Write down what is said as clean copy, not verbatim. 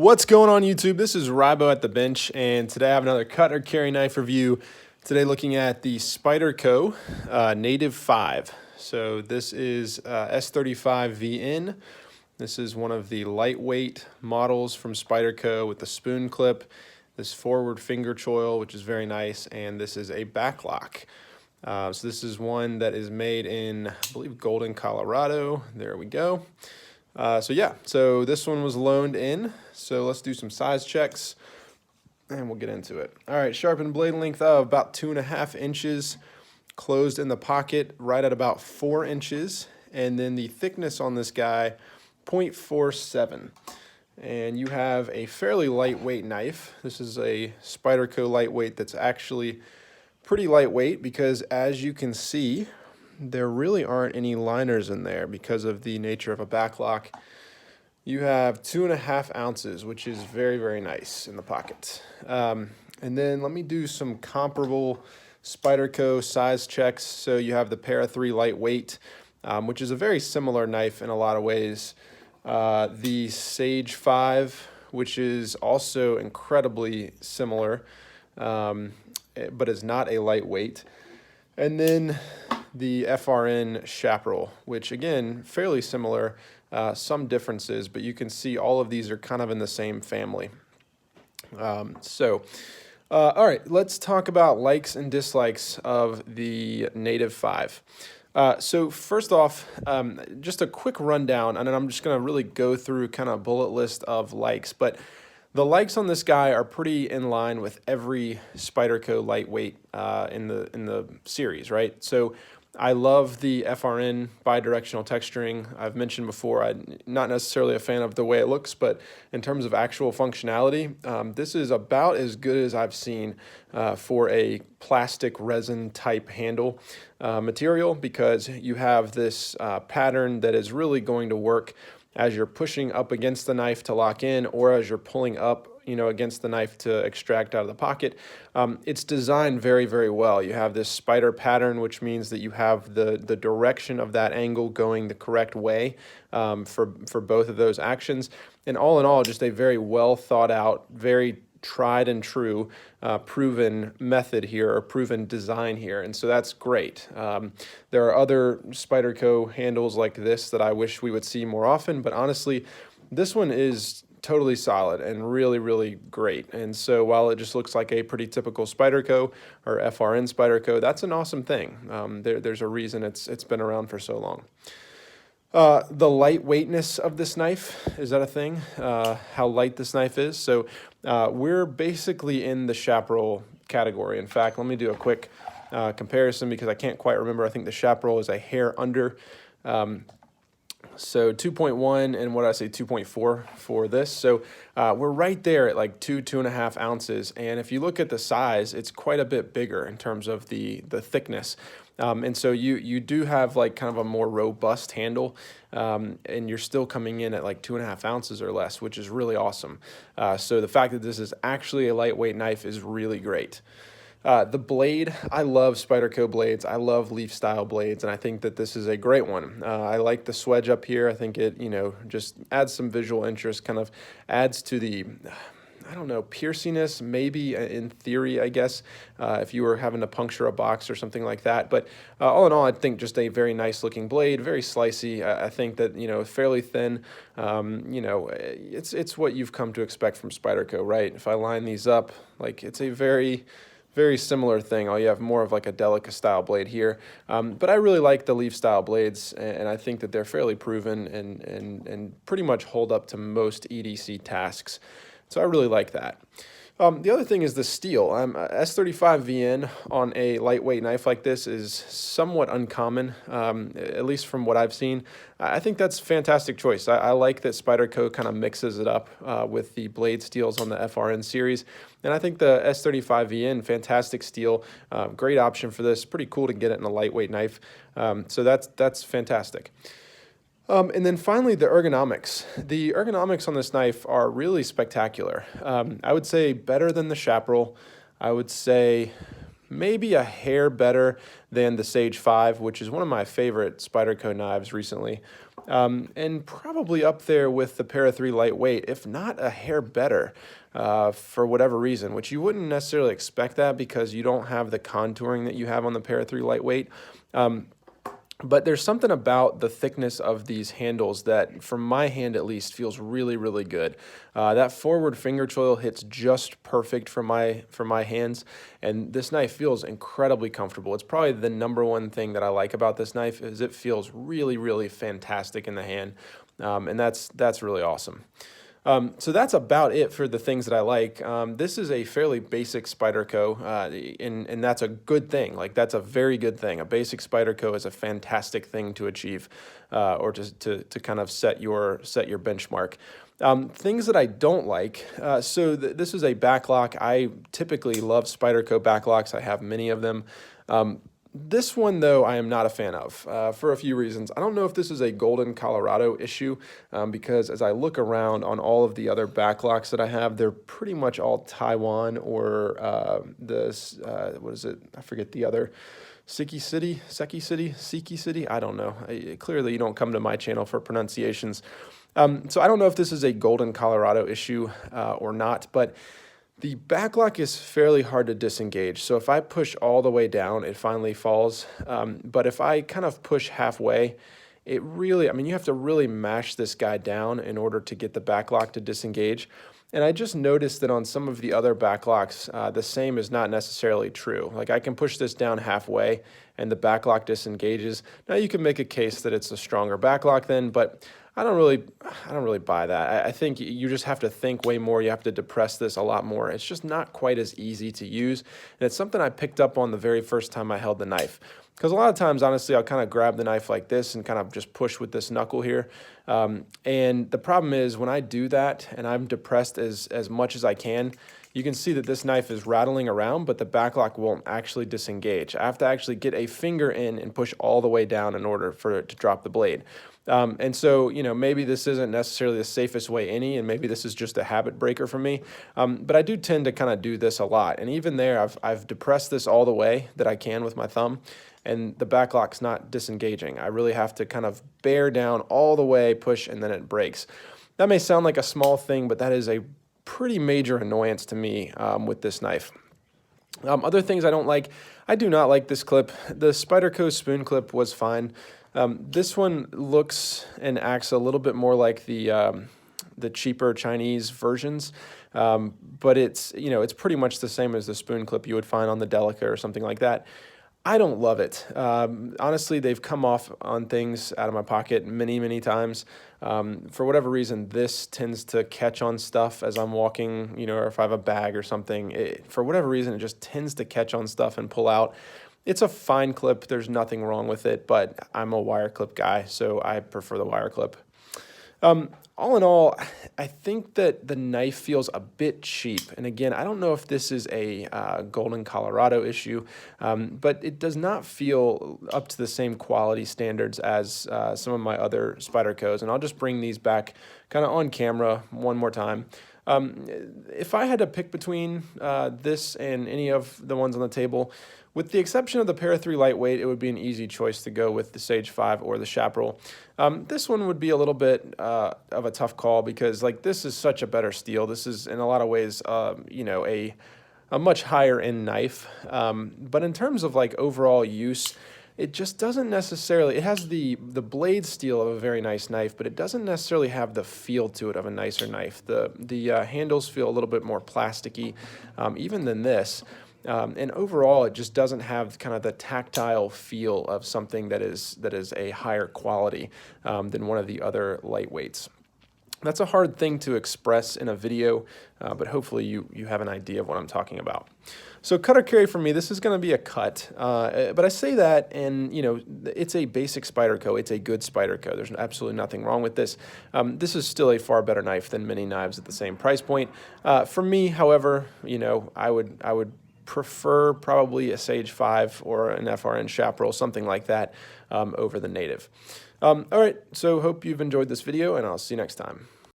What's going on YouTube? This is Rybo at the bench, and today I have another cut or carry knife review. Today looking at the Spyderco Native 5. So this is S35VN. This is one of the lightweight models from Spyderco with the spoon clip, this forward finger choil, which is very nice, and this is a backlock. So this is one that is made in, I believe, Golden, Colorado. There we go. So this one was loaned in, so let's do some size checks and we'll get into it. All right, sharpened blade length of about 2.5 inches, closed in the pocket right at about 4 inches, and then the thickness on this guy, 0.47. And you have a fairly lightweight knife. This is a Spyderco lightweight that's actually pretty lightweight because, as you can see, there really aren't any liners in there because of the nature of a backlock. You have 2.5 ounces, which is very, very nice in the pocket. And then let me do some comparable Spyderco size checks. So you have the Para 3 lightweight, which is a very similar knife in a lot of ways. The Sage 5, which is also incredibly similar, but is not a lightweight. And then the FRN Chaparral, which again, fairly similar, some differences, but you can see all of these are kind of in the same family. All right, let's talk about likes and dislikes of the Native 5. So first off, just a quick rundown, and then I'm just gonna really go through kind of a bullet list of likes, but the likes on this guy are pretty in line with every Spyderco lightweight in the series, right? So I love the FRN bidirectional texturing. I've mentioned before, I'm not necessarily a fan of the way it looks, but in terms of actual functionality, this is about as good as I've seen for a plastic resin type handle material, because you have this pattern that is really going to work as you're pushing up against the knife to lock in, or as you're pulling up, against the knife to extract out of the pocket. It's designed very, very well. You have this spider pattern, which means that you have the direction of that angle going the correct way for both of those actions. And all in all, just a very well thought out, very tried and true, proven method here, or proven design here, and so that's great. There are other Spyderco handles like this that I wish we would see more often, but honestly, this one is totally solid and really, really great. And so while it just looks like a pretty typical Spyderco or FRN Spyderco, that's an awesome thing. There's a reason it's been around for so long. The lightweightness of this knife, is that a thing? How light this knife is. So we're basically in the Chaparral category. In fact, let me do a quick comparison because I can't quite remember. I think the Chaparral is a hair under. So 2.1 and what did I say, 2.4 for this. So we're right there at like 2.5 ounces. And if you look at the size, it's quite a bit bigger in terms of the thickness. And so you do have like kind of a more robust handle, and you're still coming in at like 2.5 ounces or less, which is really awesome. So the fact that this is actually a lightweight knife is really great. The blade, I love Spyderco blades. I love leaf style blades, and I think that this is a great one. I like the swedge up here. I think it, just adds some visual interest, kind of adds to the, I don't know, pierciness, maybe in theory, I guess, if you were having to puncture a box or something like that. But all in all, I think just a very nice looking blade, very slicey. I think that, fairly thin. It's what you've come to expect from Spyderco, right? If I line these up, like, it's a very, very similar thing. All you have more of like a Delica style blade here. But I really like the leaf style blades, and I think that they're fairly proven and pretty much hold up to most EDC tasks. So I really like that. The other thing is the steel. S35VN on a lightweight knife like this is somewhat uncommon, at least from what I've seen. I think that's a fantastic choice. I like that Spyderco kind of mixes it up with the blade steels on the FRN series. And I think the S35VN, fantastic steel, great option for this. Pretty cool to get it in a lightweight knife. So that's fantastic. And then finally, the ergonomics. The ergonomics on this knife are really spectacular. I would say better than the Chaparral. I would say maybe a hair better than the Sage 5, which is one of my favorite Spyderco knives recently. and probably up there with the Para 3 lightweight, if not a hair better, for whatever reason, which you wouldn't necessarily expect that because you don't have the contouring that you have on the Para 3 lightweight. But there's something about the thickness of these handles that, from my hand at least, feels really, really good. That forward finger choil hits just perfect for my hands, and this knife feels incredibly comfortable. It's probably the #1 thing that I like about this knife is it feels really, really fantastic in the hand, and that's really awesome. So that's about it for the things that I like. This is a fairly basic Spyderco, and that's a good thing. Like, that's a very good thing. A basic Spyderco is a fantastic thing to achieve, or to kind of set your benchmark. Things that I don't like, this is a backlock. I typically love Spyderco backlocks. I have many of them. This one, though, I am not a fan of for a few reasons. I don't know if this is a Golden Colorado issue, because as I look around on all of the other backlocks that I have, they're pretty much all Taiwan or what is it? I forget the other. Seki City? I don't know. Clearly, you don't come to my channel for pronunciations. So I don't know if this is a Golden Colorado issue or not, but the backlock is fairly hard to disengage. So if I push all the way down, it finally falls. But if I kind of push halfway, it really, I mean, you have to really mash this guy down in order to get the backlock to disengage. And I just noticed that on some of the other backlocks, the same is not necessarily true. Like, I can push this down halfway and the backlock disengages. Now, you can make a case that it's a stronger backlock then, but I don't really buy that. I think you just have to think way more. You have to depress this a lot more. It's just not quite as easy to use. And it's something I picked up on the very first time I held the knife. Because a lot of times, honestly, I'll kind of grab the knife like this and kind of just push with this knuckle here. And the problem is when I do that and I'm depressed as much as I can, you can see that this knife is rattling around, but the backlock won't actually disengage. I have to actually get a finger in and push all the way down in order for it to drop the blade. And so, you know, maybe this isn't necessarily the safest way any, and maybe this is just a habit breaker for me. But I do tend to kind of do this a lot. And even there, I've depressed this all the way that I can with my thumb, and the backlock's not disengaging. I really have to kind of bear down all the way, push, and then it breaks. That may sound like a small thing, but that is a pretty major annoyance to me with this knife. Other things I don't like, I do not like this clip. The Spyderco spoon clip was fine. This one looks and acts a little bit more like the cheaper Chinese versions, but it's, you know, it's pretty much the same as the spoon clip you would find on the Delica or something like that. I don't love it. Honestly, they've come off on things out of my pocket many, many times. For whatever reason, this tends to catch on stuff as I'm walking, you know, or if I have a bag or something. For whatever reason, it just tends to catch on stuff and pull out. It's a fine clip. There's nothing wrong with it, but I'm a wire clip guy, so I prefer the wire clip. All in all, I think that the knife feels a bit cheap. And again, I don't know if this is a Golden Colorado issue, but it does not feel up to the same quality standards as some of my other Spydercos. And I'll just bring these back kind of on camera one more time. If I had to pick between this and any of the ones on the table, with the exception of the Para 3 lightweight, it would be an easy choice to go with the Sage 5 or the Chaparral. This one would be a little bit of a tough call because, like, this is such a better steel. This is in a lot of ways, you know, a much higher end knife. But in terms of like overall use, it just doesn't necessarily, it has the blade steel of a very nice knife, but it doesn't necessarily have the feel to it of a nicer knife. The handles feel a little bit more plasticky, even than this. And overall, it just doesn't have kind of the tactile feel of something that is a higher quality than one of the other lightweights. That's a hard thing to express in a video, but hopefully you have an idea of what I'm talking about. So cut or carry for me, this is going to be a cut, but I say that, and you know, it's a basic Spyderco. It's a good Spyderco. There's absolutely nothing wrong with this. This is still a far better knife than many knives at the same price point. For me, however, you know, I would prefer probably a Sage 5 or an FRN Chaparral, something like that, over the Native. All right, so hope you've enjoyed this video, and I'll see you next time.